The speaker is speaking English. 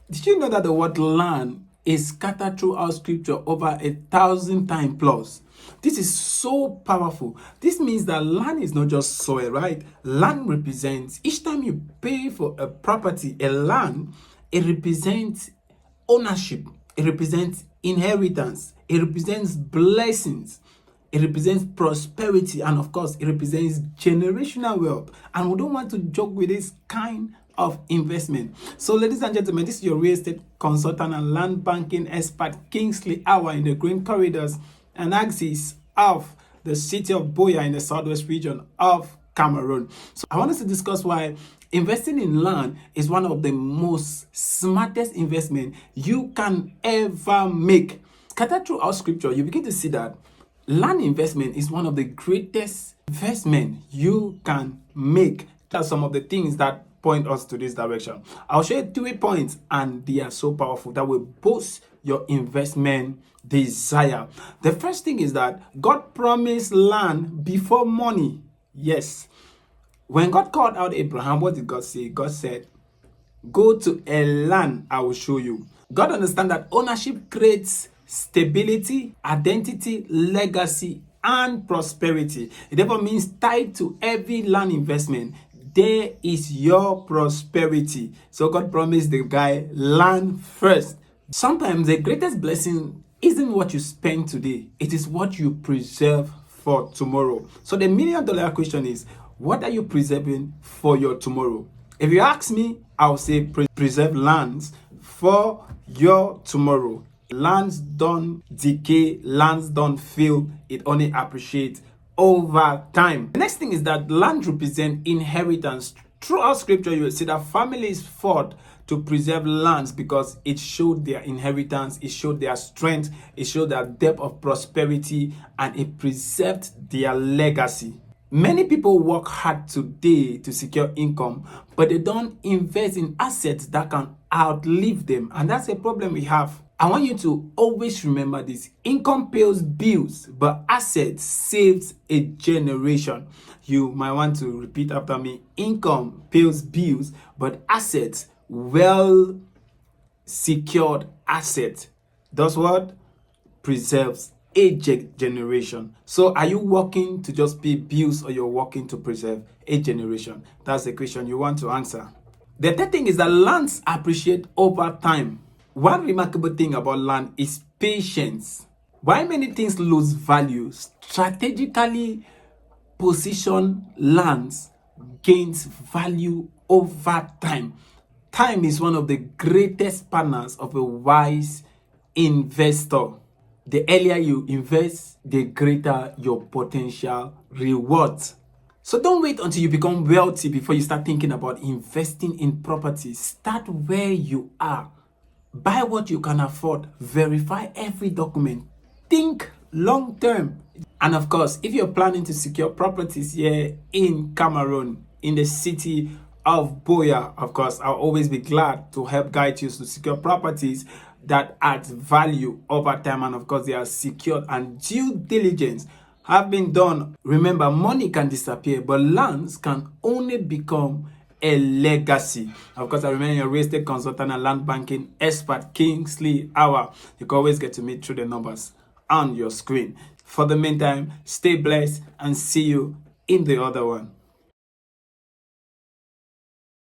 Did you know that the word land is scattered throughout scripture over 1,000 times plus? This is so powerful. This means that land is not just soil, right? Land represents, each time you pay for a property, a land, it represents ownership, it represents inheritance, it represents blessings, it represents prosperity, and of course, it represents generational wealth. And we don't want to joke with this kind of investment. So, ladies and gentlemen, this is your real estate consultant and land banking expert, Kingsley Hour, in the green corridors and axis of the city of Boya in the southwest region of Cameroon. So, I want us to discuss why investing in land is one of the most smartest investment you can ever make. Scattered throughout scripture, you begin to see that land investment is one of the greatest investment you can make. That's some of the things that point us to this direction. I'll share 3 points, and they are so powerful that will boost your investment desire. The first thing is that God promised land before money. Yes. When God called out Abraham, what did God say? God said, go to a land I will show you. God understands that ownership creates stability, identity, legacy, and prosperity. It therefore means tied to every land investment, there is your prosperity. So God promised the guy land first. Sometimes the greatest blessing isn't what you spend today, it is what you preserve for tomorrow. So the $1 million question is, what are you preserving for your tomorrow? If you ask me, I'll say preserve lands for your tomorrow. Lands don't decay, lands don't fail, it only appreciates over time. The next thing is that land represents inheritance. Throughout scripture, you will see that families fought to preserve lands because it showed their inheritance, it showed their strength, it showed their depth of prosperity, and it preserved their legacy. Many people work hard today to secure income, but they don't invest in assets that can outlive them. And that's a problem we have. I want you to always remember this. Income pays bills, but assets saves a generation. You might want to repeat after me. Income pays bills, but assets, well secured assets, does what? Preserves a generation. So are you working to just pay bills, or you're working to preserve a generation? That's the question you want to answer. The third thing is that lands appreciate over time. One remarkable thing about land is patience. Why many things lose value, strategically position lands gains value over time. Time is one of the greatest partners of a wise investor. The earlier you invest, the greater your potential rewards. So don't wait until you become wealthy before you start thinking about investing in properties. Start where you are. Buy what you can afford. Verify every document. Think long term. And of course, if you're planning to secure properties here in Cameroon, in the city of Boya, of course, I'll always be glad to help guide you to secure properties that adds value over time, and of course they are secured and due diligence have been done. Remember, money can disappear, but lands can only become a legacy. Of course, I remain your real estate consultant and land banking expert, Kingsley Hour. You can always get to me through the numbers on your screen. For the meantime, stay blessed and see you in the other one.